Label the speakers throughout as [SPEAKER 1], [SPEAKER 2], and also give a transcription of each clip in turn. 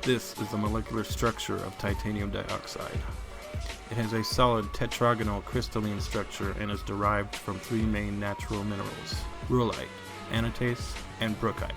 [SPEAKER 1] This is the molecular structure of titanium dioxide. It has a solid tetragonal crystalline structure and is derived from three main natural minerals: rhyolite, anatase, and brookite.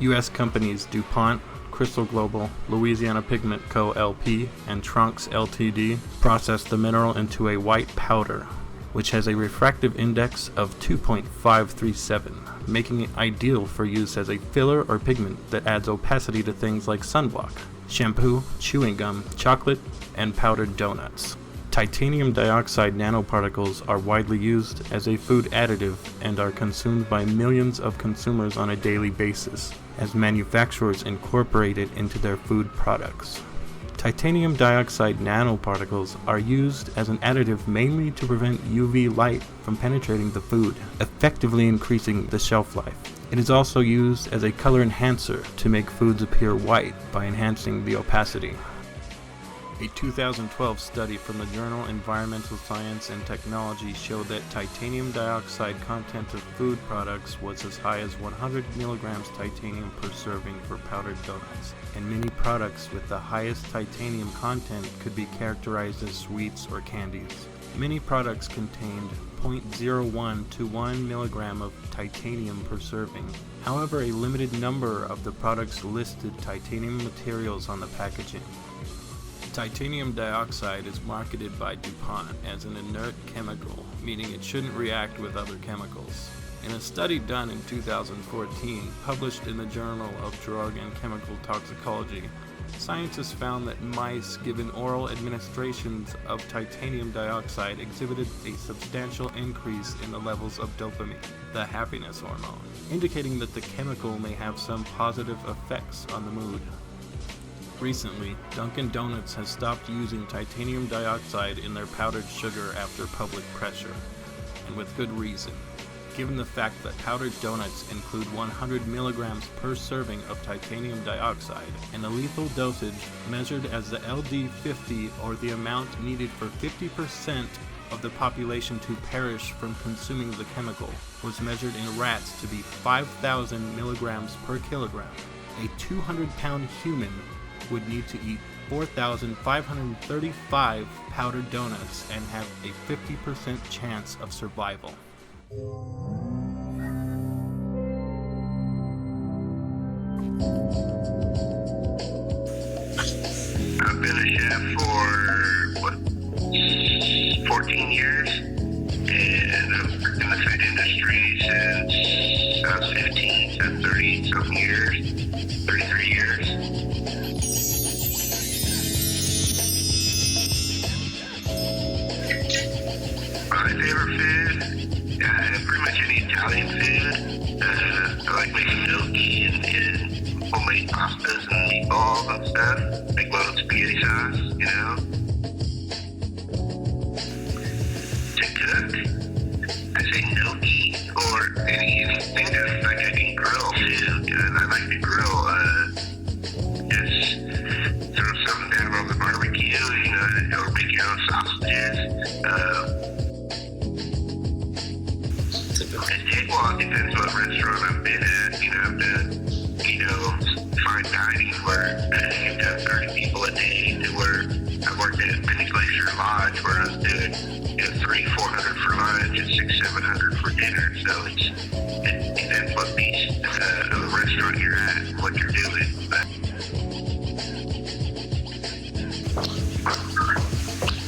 [SPEAKER 1] U.S. companies DuPont, Crystal Global, Louisiana Pigment Co. LP, and Tronx Ltd. process the mineral into a white powder, which has a refractive index of 2.537, making it ideal for use as a filler or pigment that adds opacity to things like sunblock, shampoo, chewing gum, chocolate, and powdered donuts. Titanium dioxide nanoparticles are widely used as a food additive and are consumed by millions of consumers on a daily basis, as manufacturers incorporate it into their food products. Titanium dioxide nanoparticles are used as an additive mainly to prevent UV light from penetrating the food, effectively increasing the shelf life. It is also used as a color enhancer to make foods appear white by enhancing the opacity. A 2012 study from the journal Environmental Science and Technology showed that titanium dioxide content of food products was as high as 100 milligrams titanium per serving for powdered donuts, and many products with the highest titanium content could be characterized as sweets or candies. Many products contained 0.01 to 1 milligram of titanium per serving. However, a limited number of the products listed titanium materials on the packaging. Titanium dioxide is marketed by DuPont as an inert chemical, meaning it shouldn't react with other chemicals. In a study done in 2014, published in the Journal of Drug and Chemical Toxicology, scientists found that mice given oral administrations of titanium dioxide exhibited a substantial increase in the levels of dopamine, the happiness hormone, indicating that the chemical may have some positive effects on the mood. Recently, Dunkin' Donuts has stopped using titanium dioxide in their powdered sugar after public pressure, and with good reason, given the fact that powdered donuts include 100 milligrams per serving of titanium dioxide, and the lethal dosage measured as the LD50, or the amount needed for 50% of the population to perish from consuming the chemical, was measured in rats to be 5,000 milligrams per kilogram. A 200-pound human would need to eat 4,535 powdered donuts and have a 50% chance of survival.
[SPEAKER 2] I've been a chef for 14 years, and I've worked in the food industry since I was 15, so 30-something years, 33 years. My favorite food, pretty much any Italian food. I like making gnocchi and homemade pastas and meatballs and stuff. Make my own spaghetti sauce, you know. To cook, I say gnocchi or anything that like I can grill too. I like to grill. Just throw something down on the barbecue, you know, or make your own sausages. Well, it depends what restaurant I've been at. You know, I've done, fine dining where you've got 30 people a day, to where I worked at Penny Glacier Lodge where I was doing, 300-400 for lunch and 600-700 for dinner. So it depends what piece of the restaurant you're at and what you're doing. But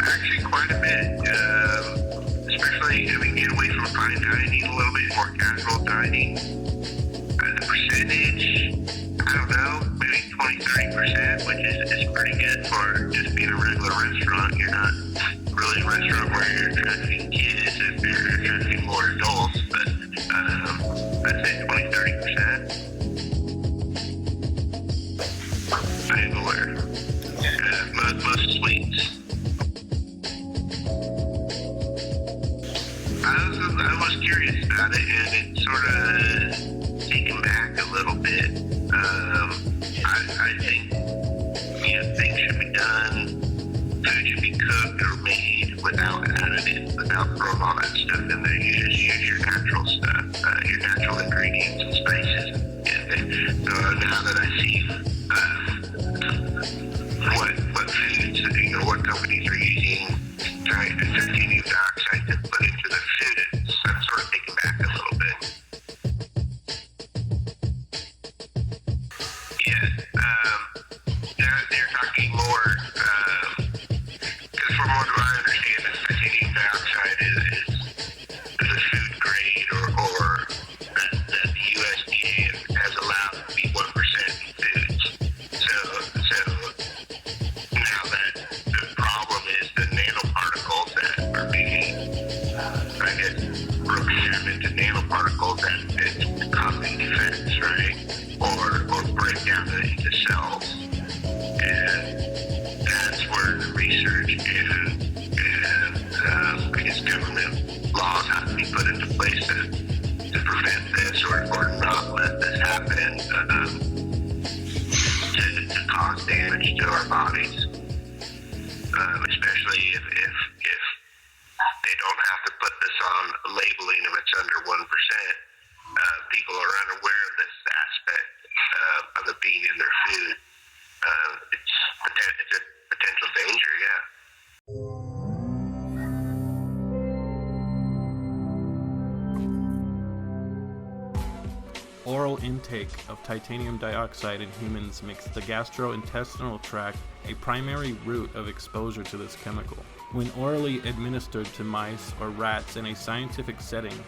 [SPEAKER 2] actually, quite a bit. Especially, get away from fine dining, a little bit more casual dining. The percentage, I don't know, maybe 20-30%, which is pretty good for just being a regular restaurant. You're not really a restaurant where you're attracting kids and you're attracting more adults, but I'd say 20-30%. Tableware. Most sweets. I was curious about it, and it sort of taken back a little bit. I think, things should be done, food should be cooked or made without additives, without throwing all that stuff in there. You just use your natural stuff, your natural ingredients and spices. And so now that I see titanium dioxide to put into the food. I'm sort of taken back a little bit. Yeah, now they're talking more, because from what I understand, this titanium dioxide is a food grade or that the USDA has allowed to be 1% in foods. So now that the problem is the nanoparticles that are being, broken down into nanoparticles that causing defects, right? Or break down into cells. And that's where the research and I guess government laws have to be put into place to prevent this or not let this happen, to cause damage to our bodies, especially if they don't have to put this on labeling if it's under 1%. People are unaware of this aspect of it being in their food. It's a potential danger, yeah.
[SPEAKER 1] Oral intake of titanium dioxide in humans makes the gastrointestinal tract a primary route of exposure to this chemical. When orally administered to mice or rats in a scientific setting,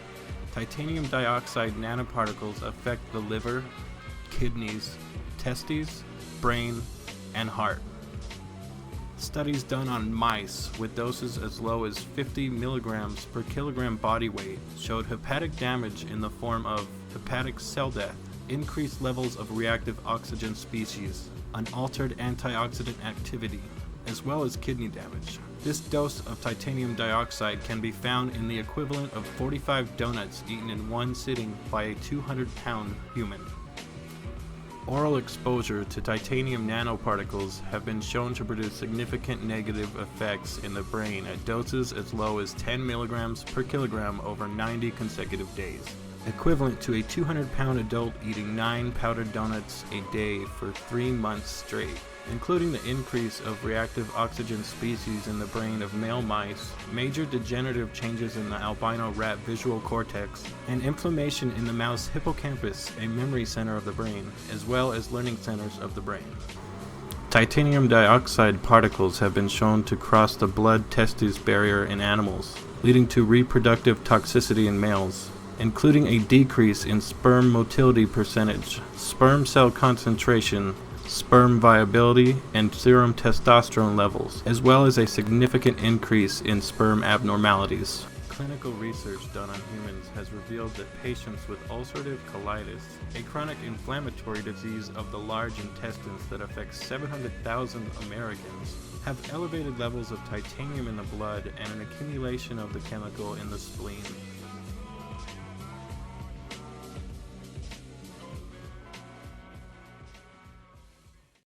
[SPEAKER 1] titanium dioxide nanoparticles affect the liver, kidneys, testes, brain, and heart. Studies done on mice with doses as low as 50 milligrams per kilogram body weight showed hepatic damage in the form of hepatic cell death, increased levels of reactive oxygen species, unaltered antioxidant activity, as well as kidney damage. This dose of titanium dioxide can be found in the equivalent of 45 donuts eaten in one sitting by a 200-pound human. Oral exposure to titanium nanoparticles have been shown to produce significant negative effects in the brain at doses as low as 10 milligrams per kilogram over 90 consecutive days, equivalent to a 200-pound adult eating 9 powdered donuts a day for 3 months straight, including the increase of reactive oxygen species in the brain of male mice, major degenerative changes in the albino rat visual cortex, and inflammation in the mouse hippocampus, a memory center of the brain, as well as learning centers of the brain. Titanium dioxide particles have been shown to cross the blood-testes barrier in animals, leading to reproductive toxicity in males, including a decrease in sperm motility percentage, sperm cell concentration, sperm viability, and serum testosterone levels, as well as a significant increase in sperm abnormalities. Clinical research done on humans has revealed that patients with ulcerative colitis, a chronic inflammatory disease of the large intestines that affects 700,000 Americans, have elevated levels of titanium in the blood and an accumulation of the chemical in the spleen.